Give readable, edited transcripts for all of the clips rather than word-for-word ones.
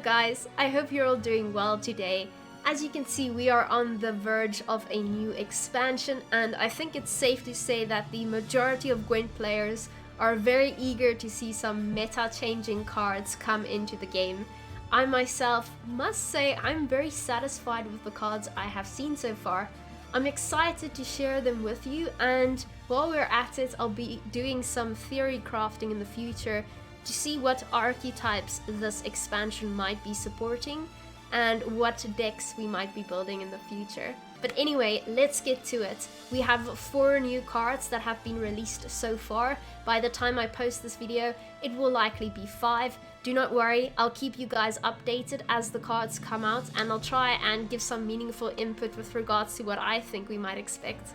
guys, I hope you're all doing well today. As you can see, we are on the verge of a new expansion, and I think it's safe to say that the majority of Gwent players are very eager to see some meta-changing cards come into the game. I myself must say I'm very satisfied with the cards I have seen so far. I'm excited to share them with you, and while we're at it, I'll be doing some theory crafting in the future to see what archetypes this expansion might be supporting and what decks we might be building in the future. But anyway, let's get to it. We have 4 new cards that have been released so far. By the time I post this video, it will likely be 5. Do not worry, I'll keep you guys updated as the cards come out, and I'll try and give some meaningful input with regards to what I think we might expect.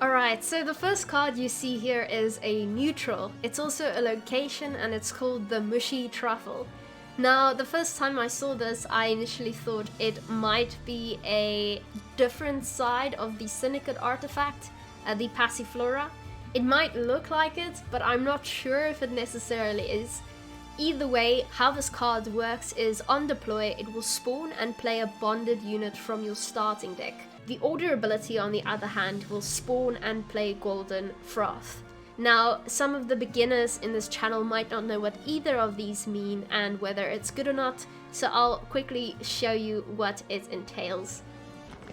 Alright, so the first card you see here is a neutral. It's also a location and it's called the Mushy Truffle. Now, the first time I saw this, I initially thought it might be a different side of the Syndicate artifact, the Passiflora. It might look like it, but I'm not sure if it necessarily is. Either way, how this card works is on deploy, it will spawn and play a bonded unit from your starting deck. The Order ability, on the other hand, will spawn and play Golden Froth. Now, some of the beginners in this channel might not know what either of these mean and whether it's good or not, so I'll quickly show you what it entails.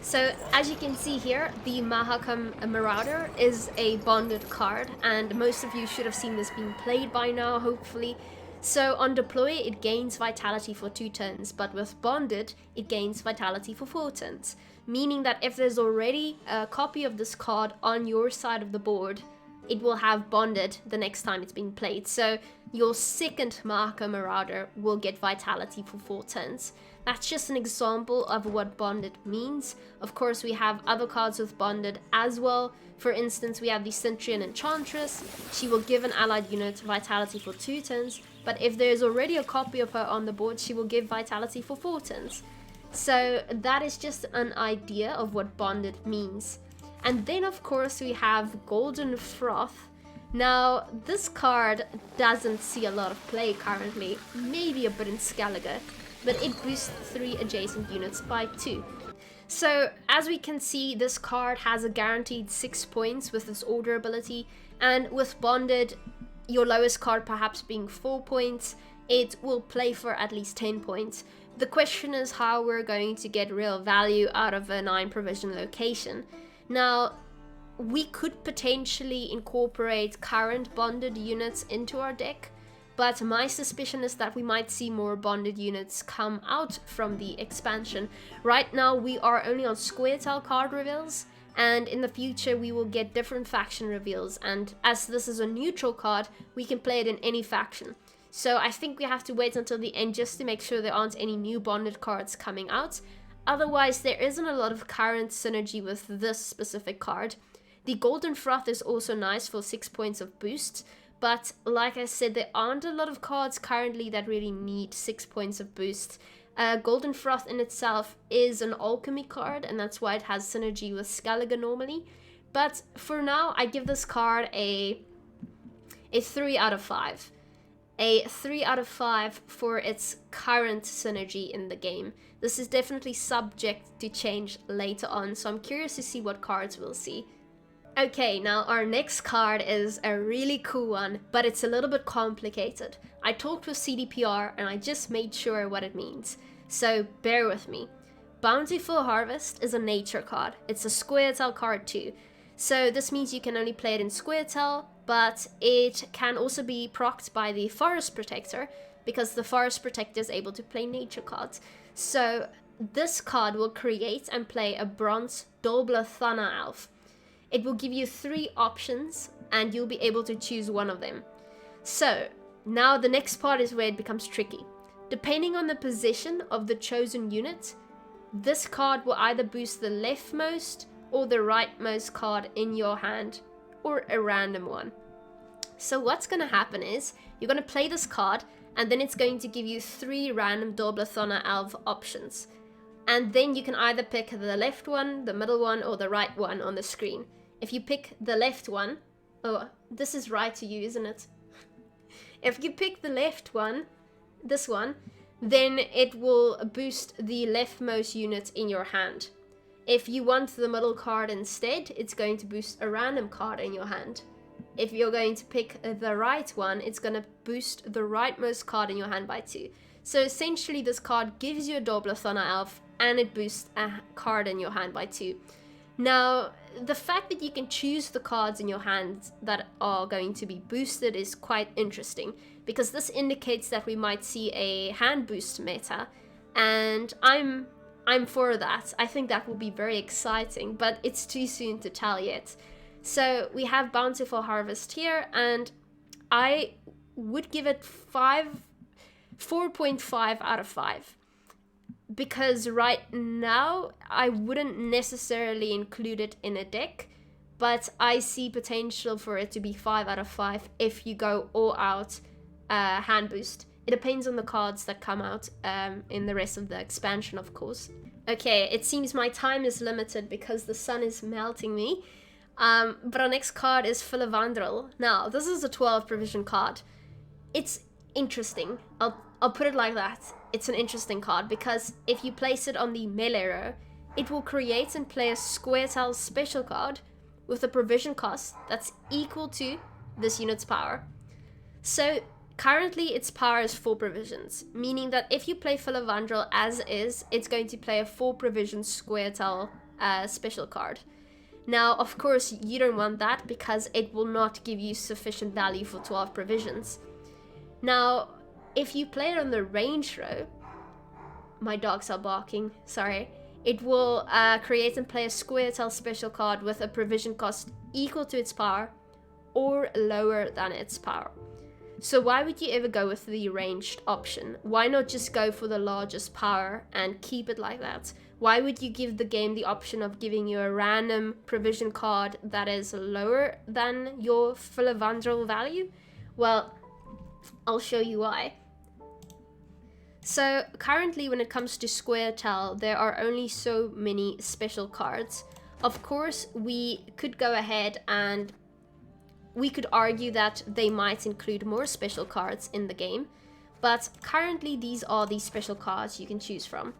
So, as you can see here, the Mahakam Marauder is a bonded card, and most of you should have seen this being played by now, hopefully. So on deploy, it gains vitality for 2 turns, but with bonded, it gains vitality for 4 turns. Meaning that if there's already a copy of this card on your side of the board, it will have bonded the next time it's been played. So your second Mahakam Marauder will get vitality for 4 turns. That's just an example of what bonded means. Of course, we have other cards with bonded as well. For instance, we have the Centurion Enchantress. She will give an allied unit vitality for 2 turns, but if there's already a copy of her on the board, she will give vitality for 4 turns. So that is just an idea of what bonded means. And then of course we have Golden Froth. Now, this card doesn't see a lot of play currently, maybe a bit in Skellige, but it boosts 3 adjacent units by 2. So, as we can see, this card has a guaranteed 6 points with its Order ability, and with bonded, your lowest card perhaps being 4 points, it will play for at least 10 points. The question is how we're going to get real value out of a 9 provision location. Now, we could potentially incorporate current bonded units into our deck, but my suspicion is that we might see more bonded units come out from the expansion. Right now we are only on square tile card reveals, and in the future we will get different faction reveals, and as this is a neutral card, we can play it in any faction. So I think we have to wait until the end just to make sure there aren't any new bonded cards coming out. Otherwise, there isn't a lot of current synergy with this specific card. The Golden Froth is also nice for 6 points of boost, but like I said, there aren't a lot of cards currently that really need 6 points of boost. Golden Froth in itself is an alchemy card, and that's why it has synergy with Skellige normally. But for now, I give this card a 3 out of 5. A 3 out of 5 for its current synergy in the game. This is definitely subject to change later on, so I'm curious to see what cards we'll see. Okay, now our next card is a really cool one, but it's a little bit complicated. I talked with CDPR and I just made sure what it means, so bear with me. Bountiful Harvest is a nature card. It's a square tile card too. So this means you can only play it in square tile, but it can also be procced by the Forest Protector, because the Forest Protector is able to play nature cards. So this card will create and play a bronze Dolbla Thana Elf. It will give you 3 options, and you'll be able to choose one of them. So, now the next part is where it becomes tricky. Depending on the position of the chosen unit, this card will either boost the leftmost or the rightmost card in your hand, or a random one. So what's going to happen is, you're going to play this card, and then it's going to give you 3 random Dolbla Thana Elf options. And then you can either pick the left one, the middle one, or the right one on the screen. If you pick the left one, oh, this is right to you, isn't it? If you pick the left one, this one, then it will boost the leftmost unit in your hand. If you want the middle card instead, it's going to boost a random card in your hand. If you're going to pick the right one, it's going to boost the rightmost card in your hand by 2. So essentially this card gives you a Doblathana Elf and it boosts a card in your hand by 2. Now, the fact that you can choose the cards in your hand that are going to be boosted is quite interesting, because this indicates that we might see a hand boost meta, and I'm for that. I think that will be very exciting, but it's too soon to tell yet. So we have Bountiful Harvest here, and I would give it 4.5 out of 5. Because right now, I wouldn't necessarily include it in a deck, but I see potential for it to be 5 out of 5 if you go all out hand boost. It depends on the cards that come out in the rest of the expansion, of course. Okay, it seems my time is limited because the sun is melting me. But our next card is Philavandro. Now, this is a 12 provision card. It's interesting. I'll put it like that. It's an interesting card because if you place it on the melee row, it will create and play a square tile special card with a provision cost that's equal to this unit's power. So currently its power is 4 provisions, meaning that if you play Philavandro as is, it's going to play a 4 provision square tile special card. Now, of course, you don't want that because it will not give you sufficient value for 12 provisions. Now, if you play it on the range row, my dogs are barking, sorry, it will create and play a square tile special card with a provision cost equal to its power or lower than its power. So why would you ever go with the ranged option? Why not just go for the largest power and keep it like that? Why would you give the game the option of giving you a random provision card that is lower than your Philavandro value? Well, I'll show you why. So currently when it comes to square tile, there are only so many special cards. Of course, we could go ahead and we could argue that they might include more special cards in the game, but currently these are the special cards you can choose from.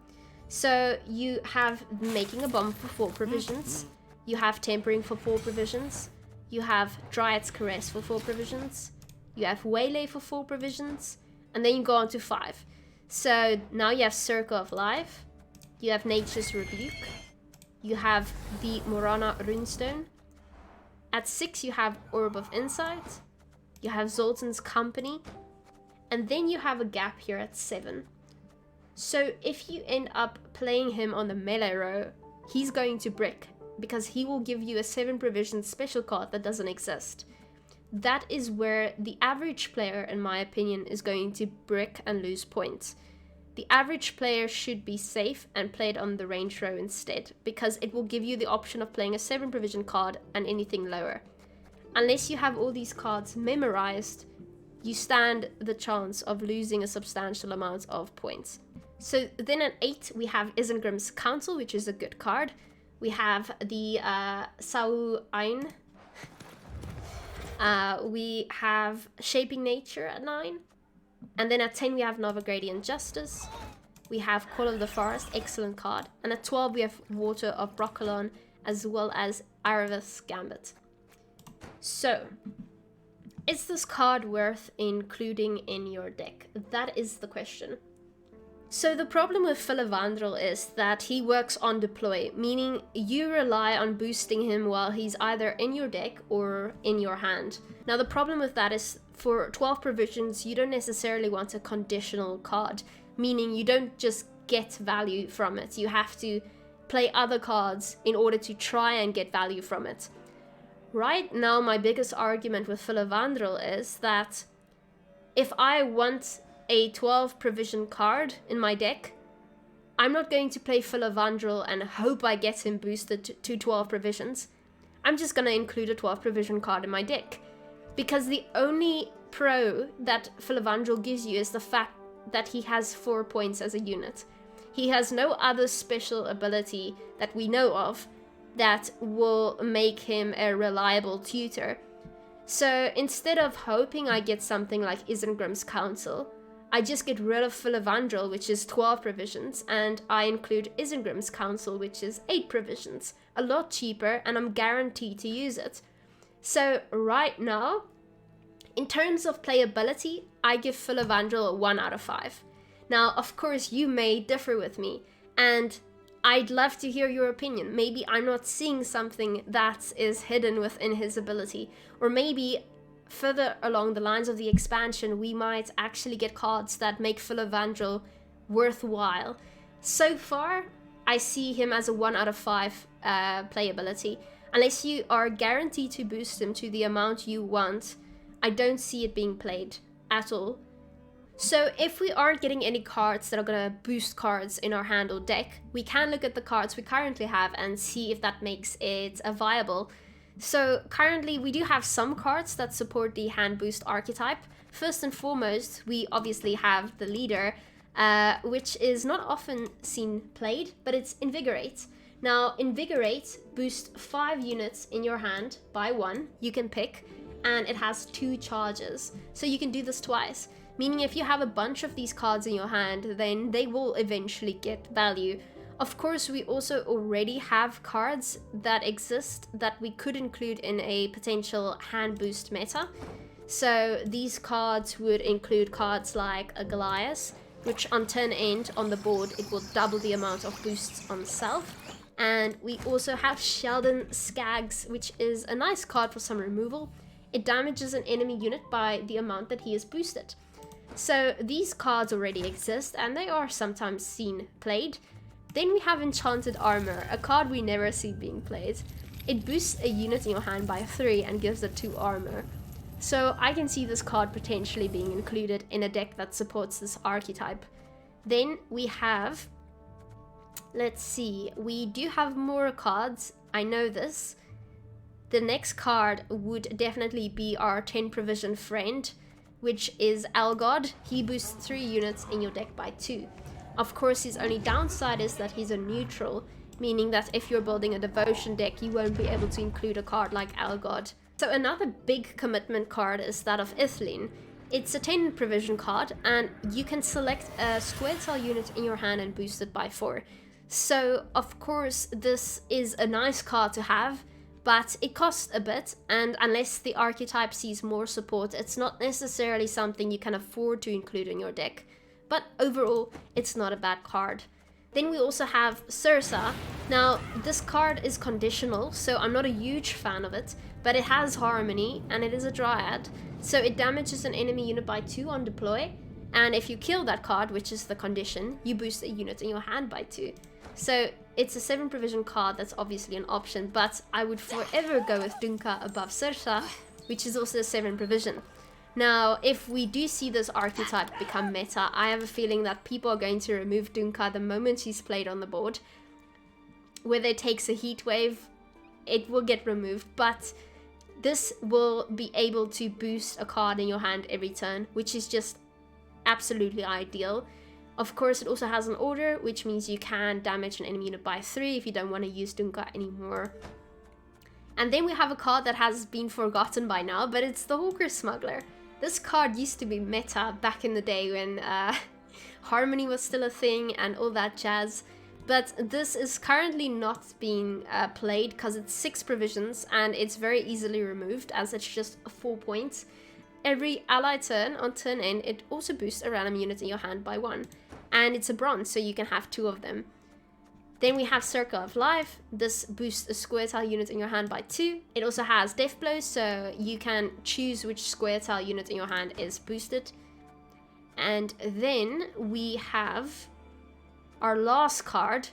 So you have Making a Bomb for 4 provisions, you have Tempering for 4 provisions, you have Dryad's Caress for 4 provisions, you have Waylay for 4 provisions, and then you go on to 5. So now you have Circle of Life, you have Nature's Rebuke, you have the Morana Runestone. At 6 you have Orb of Insight, you have Zoltan's Company, and then you have a gap here at 7. So if you end up playing him on the melee row, he's going to brick, because he will give you a 7 provision special card that doesn't exist. That is where the average player, in my opinion, is going to brick and lose points. The average player should be safe and play it on the range row instead, because it will give you the option of playing a 7 provision card and anything lower. Unless you have all these cards memorized, you stand the chance of losing a substantial amount of points. So then at 8 we have Isengrim's Council, which is a good card. We have the Sau Ain. We have Shaping Nature at 9. And then at 10 we have Novigradian Justice. We have Call of the Forest, excellent card. And at 12 we have Water of Broccolon, as well as Aravis Gambit. So, is this card worth including in your deck? That is the question. So the problem with Philavandro is that he works on deploy, meaning you rely on boosting him while he's either in your deck or in your hand. Now the problem with that is for 12 provisions, you don't necessarily want a conditional card, meaning you don't just get value from it. You have to play other cards in order to try and get value from it. Right now, my biggest argument with Philavandro is that if I want a 12 provision card in my deck, I'm not going to play Philavandro and hope I get him boosted to 12 provisions. I'm just going to include a 12 provision card in my deck. Because the only pro that Philavandro gives you is the fact that he has 4 points as a unit. He has no other special ability that we know of that will make him a reliable tutor. So instead of hoping I get something like Isengrim's Council, I just get rid of philavandro, which is 12 provisions, and I include Isengrim's Council, which is 8 provisions. A lot cheaper, and I'm guaranteed to use it. So right now, in terms of playability, I give philavandro a 1 out of 5. Now, of course, you may differ with me, and I'd love to hear your opinion. Maybe I'm not seeing something that is hidden within his ability, or maybe further along the lines of the expansion, we might actually get cards that make philavandro worthwhile. So far, I see him as a 1 out of 5 playability. Unless you are guaranteed to boost him to the amount you want, I don't see it being played at all. So if we aren't getting any cards that are going to boost cards in our hand or deck, we can look at the cards we currently have and see if that makes it viable. So currently we do have some cards that support the hand boost archetype. First and foremost, we obviously have the leader, which is not often seen played, but it's Invigorate. Now, Invigorate boosts 5 units in your hand by 1, you can pick, and it has 2 charges. So you can do this twice, meaning if you have a bunch of these cards in your hand, then they will eventually get value. Of course, we also already have cards that exist that we could include in a potential hand boost meta. So these cards would include cards like a Goliath, which on turn end on the board, it will double the amount of boosts on self. And we also have Sheldon Skaggs, which is a nice card for some removal. It damages an enemy unit by the amount that he is boosted. So these cards already exist and they are sometimes seen played. Then we have Enchanted Armor, a card we never see being played. It boosts a unit in your hand by 3 and gives it 2 armor. So I can see this card potentially being included in a deck that supports this archetype. Then we have, let's see, we do have more cards, I know this. The next card would definitely be our 10 provision friend, which is Algod. He boosts 3 units in your deck by 2. Of course, his only downside is that he's a neutral, meaning that if you're building a devotion deck, you won't be able to include a card like Algod. So another big commitment card is that of Ithlin. It's a 10 provision card, and you can select a square tile unit in your hand and boost it by 4. So, of course, this is a nice card to have, but it costs a bit, and unless the archetype sees more support, it's not necessarily something you can afford to include in your deck. But overall, it's not a bad card. Then we also have Sursa. Now, this card is conditional, so I'm not a huge fan of it, but it has Harmony, and it is a Dryad, so it damages an enemy unit by 2 on deploy, and if you kill that card, which is the condition, you boost a unit in your hand by 2. So it's a 7 provision card that's obviously an option, but I would forever go with Dunka above Sursa, which is also a 7 provision. Now, if we do see this archetype become meta, I have a feeling that people are going to remove Dunka the moment he's played on the board. Whether it takes a heat wave, it will get removed, but this will be able to boost a card in your hand every turn, which is just absolutely ideal. Of course, it also has an order, which means you can damage an enemy unit by 3 if you don't want to use Dunka anymore. And then we have a card that has been forgotten by now, but it's the Hawker Smuggler. This card used to be meta back in the day when Harmony was still a thing and all that jazz. But this is currently not being played because it's 6 provisions and it's very easily removed as it's just 4 points. Every ally turn on turn end, it also boosts a random unit in your hand by 1. And it's a bronze, so you can have 2 of them. Then we have Circle of Life. This boosts a square tile unit in your hand by 2. It also has Death Blow, so you can choose which square tile unit in your hand is boosted. And then we have our last card,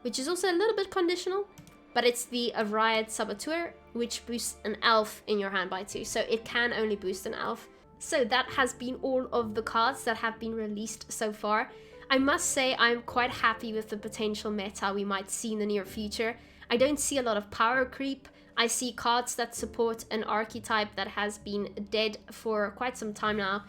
which is also a little bit conditional, but it's the Avriad Saboteur, which boosts an elf in your hand by 2. So it can only boost an elf. So that has been all of the cards that have been released so far. I must say I'm quite happy with the potential meta we might see in the near future. I don't see a lot of power creep. I see cards that support an archetype that has been dead for quite some time now.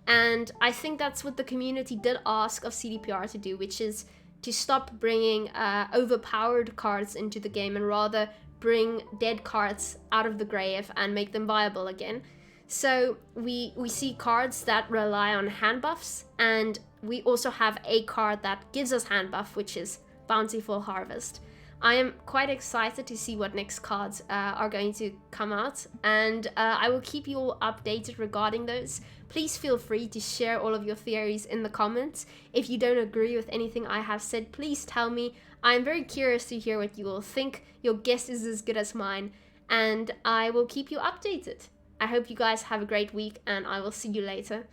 And I think that's what the community did ask of CDPR to do, which is to stop bringing overpowered cards into the game and rather bring dead cards out of the grave and make them viable again. So we see cards that rely on hand buffs, and we also have a card that gives us hand buff, which is Bountiful Harvest. I am quite excited to see what next cards are going to come out, and I will keep you all updated regarding those. Please feel free to share all of your theories in the comments. If you don't agree with anything I have said, please tell me. I'm very curious to hear what you all think. Your guess is as good as mine, and I will keep you updated. I hope you guys have a great week, and I will see you later.